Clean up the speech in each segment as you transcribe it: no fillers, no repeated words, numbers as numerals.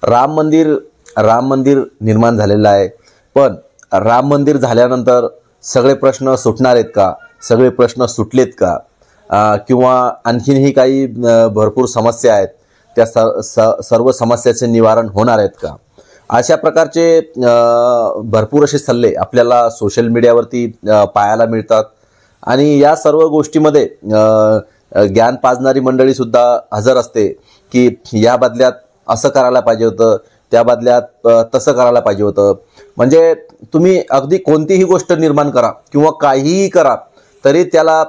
राम मंदिर निर्माण झालेलं आहे, पण राम मंदिर झाल्यानंतर सगळे प्रश्न सुटणार आहेत का? सगळे प्रश्न सुटलेत का? किंवा आणखीनही काही भरपूर समस्या आहेत, त्या सर्व समस्याचे निवारण होणार आहेत का? अशा प्रकारचे भरपूर असे सल्ले आपल्याला सोशल मीडियावरती पाहायला मिळतात आणि या सर्व गोष्टीमध्ये ज्ञान पाजणारी मंडळी सुद्धा हजर असते की या बदल्यात असं करायला पाहिजे होतं, त्या बदल्यात तसं करायला पाहिजे होतं. म्हणजे तुम्ही अगदी कोणतीही गोष्ट निर्माण करा किंवा काहीही करा तरी त्याला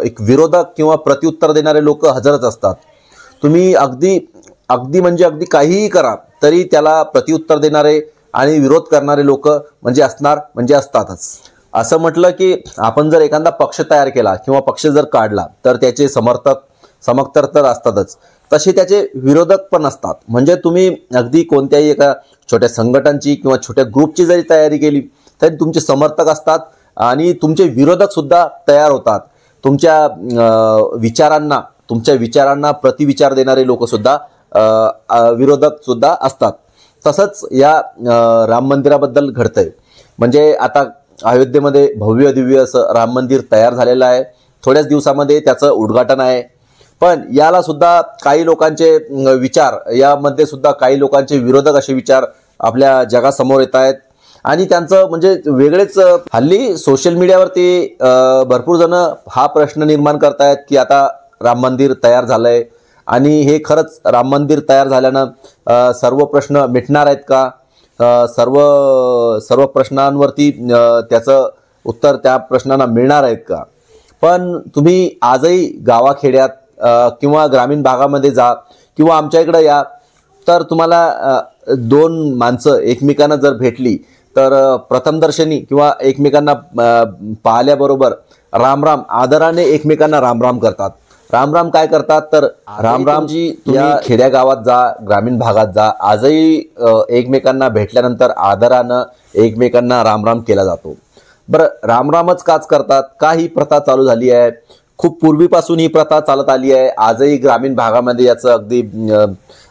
एक विरोधक किंवा प्रत्युत्तर देणारे लोक हजरच असतात. तुम्ही अगदी म्हणजे अगदी काहीही करा तरी त्याला प्रत्युत्तर देणारे आणि विरोध करणारे लोक म्हणजे असतातच. असं म्हटलं की आपण जर एखादा पक्ष तयार केला किंवा पक्ष जर काढला तर त्याचे समर्थक तर असतातच, तसे त्याचे विरोधक पण असतात. म्हणजे तुम्ही अगदी कोणत्याही एका छोट्या संघटनाची किंवा छोट्या ग्रुपची जरी तयारी केली तरी तुमचे समर्थक असतात आणि तुमचे विरोधक सुद्धा तयार होतात. तुमच्या विचारांना प्रतिविचार देणारे लोक सुद्धा विरोधक सुद्धा असतात. तसंच या राम मंदिराबद्दल घडतंय. म्हणजे आता अयोध्येमध्ये भव्य दिव्य असं राम मंदिर तयार झालेलं आहे. थोड्याच दिवसामध्ये त्याचं उद्घाटन आहे. पण याला सुद्धा काही लोकांचे विचार, यामध्ये सुद्धा काही लोकांचे विरोधक असे विचार आपल्या जगासमोर येत आहेत आणि त्यांचं म्हणजे वेगळेच. हल्ली सोशल मीडियावरती भरपूर जण हा प्रश्न निर्माण करतायत की आता राम मंदिर तयार झालंय आणि हे खरंच राम मंदिर तयार झाल्यानं सर्व प्रश्न मिटणार आहेत का? सर्व प्रश्नांवरती त्याचं उत्तर त्या प्रश्नांना मिळणार आहेत का? पण तुम्ही आजही गावाखेड्यात किंवा ग्रामीण भागामध्ये जा किंवा आमच्या इकडे या तर तुम्हाला दोन माणसं एकमेकांना जर भेटली तर प्रथमदर्शनी किंवा एकमेकांना पाहिल्याबरोबर रामराम आदराने एकमेकांना रामराम करतात. रामराम काय करतात तर रामरामजी. तुम्ही खेड्या गावात जा, ग्रामीण भागात जा, आजही एकमेकांना भेटल्यानंतर आदरानं एकमेकांना रामराम केला जातो. बरं, रामरामच काच करतात का? ही प्रथा चालू झाली आहे. खूप पूर्वीपासून ही प्रथा चालत आली आहे. आजही ग्रामीण भागामध्ये याचं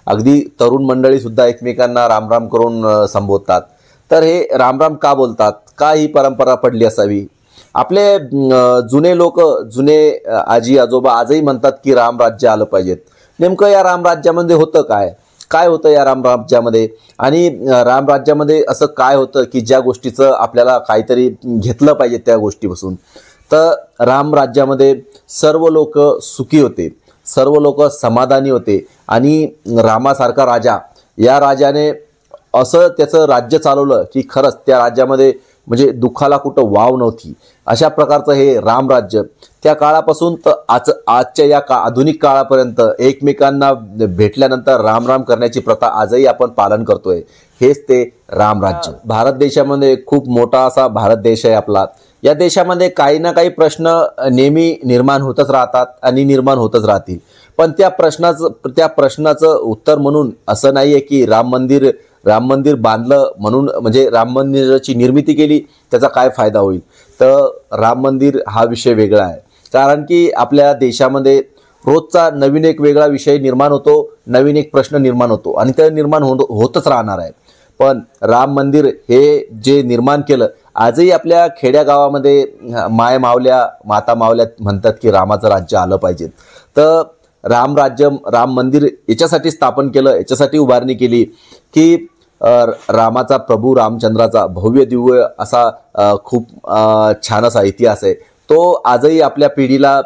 अगदी तरुण मंडळी सुद्धा एकमेकांना रामराम करून संबोधतात. तर हे रामराम का बोलतात? का ही परंपरा पडली असावी? आपले जुने आजी आजोबा आजही म्हणतात की रामराज्य आलं पाहिजेत. नेमकं या रामराज्यामध्ये होतं काय होतं या रामराज्यामध्ये? आणि रामराज्यामध्ये असं काय होतं की ज्या गोष्टीचं आपल्याला काहीतरी घेतलं पाहिजे त्या गोष्टीपासून? तर रामराज्यामध्ये सर्व लोक सुखी होते, सर्व लोक समाधानी होते आणि रामासारखा राजा, या राजाने असं त्याचं राज्य चालवलं की खरंच त्या राज्यामध्ये म्हणजे दुःखाला कुठं वाव नव्हती. अशा प्रकारचं हे रामराज्य त्या काळापासून तर आजच्या या आधुनिक काळापर्यंत एकमेकांना भेटल्यानंतर रामराम करण्याची प्रथा आजही आपण पालन करतोय. हेच ते रामराज्य. भारत देशामध्ये खूप मोठा असा भारत देश आहे आपला. या देशामध्ये काही ना काही प्रश्न नेहमी निर्माण होतच राहतात आणि निर्माण होतच राहतील. पण त्या प्रश्नाचं उत्तर म्हणून असं नाही आहे की राम मंदिर बांधलं म्हणून म्हणजे राम मंदिराची निर्मिती केली त्याचा काय फायदा होईल. तर राम मंदिर हा विषय वेगळा आहे. कारण की आपल्या देशामध्ये रोजचा नवीन एक वेगळा विषय निर्माण होतो, नवीन एक प्रश्न निर्माण होतो आणि ते निर्माण होतच राहणार आहे. पण राम मंदिर हे जे निर्माण केलं, आजही आपल्या खेड्या गावामध्ये माता मावल्या म्हणतात की रामाचं राज्य आलं पाहिजे. तर राम मंदिर याच्यासाठी स्थापन केलं, याच्यासाठी उभारणी केली की रामाचा, प्रभू रामचंद्राचा भव्य दिव्य असा खूप छान असा इतिहास आहे. तो आजही आपल्या पिढीला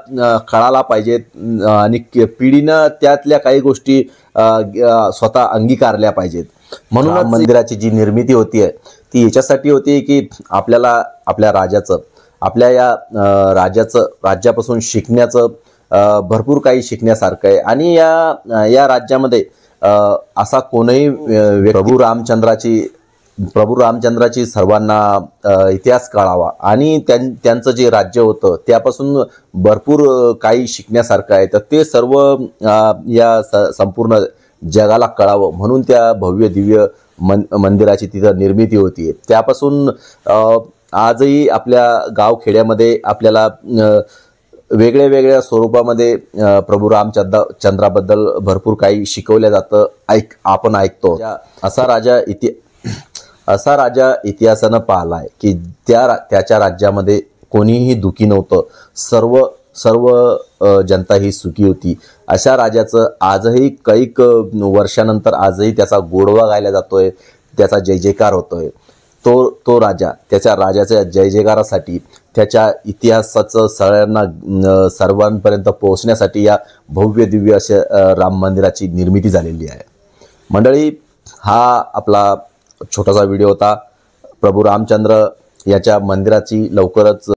कळाला पाहिजेत आणि पिढीनं त्यातल्या काही गोष्टी स्वतः अंगीकारल्या पाहिजेत. म्हणून मंदिराची जी निर्मिती होती आहे ती याच्यासाठी होती की आपल्याला आपल्या राज्यापासून शिकण्याचं भरपूर काही शिकण्यासारखं आहे. आणि या राज्यामध्ये असा कोणीही प्रभू रामचंद्राची सर्वांना इतिहास कळावा आणि त्यांचं जे राज्य होतं त्यापासून भरपूर काही शिकण्यासारखं आहे. तर ते सर्व या संपूर्ण जगाला कळावं म्हणून त्या भव्य दिव्य मंदिराची तिथं निर्मिती होती. त्यापासून आजही आपल्या गावखेड्यामध्ये आपल्याला वेगळ्या वेगळ्या स्वरूपामध्ये प्रभू रामचंद्राबद्दल भरपूर काही शिकवलं जातं, आपण ऐकतो. असा राजा इतिहासानं पाहिलाय की त्याच्या राज्यामध्ये कोणीही दुखी नव्हतं, सर्व जनता ही सुखी होती. अशा राजाचं आजही कैक वर्षानंतर आजही त्याचा गोडवा गायला जातोय, त्याचा जय जयकार होतोय. तो राजा त्याच्या राजाच्या जय जयकारासाठी, त्याच्या इतिहासाचं सर्वांपर्यंत पोहोचण्यासाठी या भव्य दिव्य अशा राम मंदिराची निर्मिती झालेली आहे. मंडळी, हा आपला छोटासा व्हिडिओ होता प्रभू रामचंद्र याच्या मंदिराची लवकरच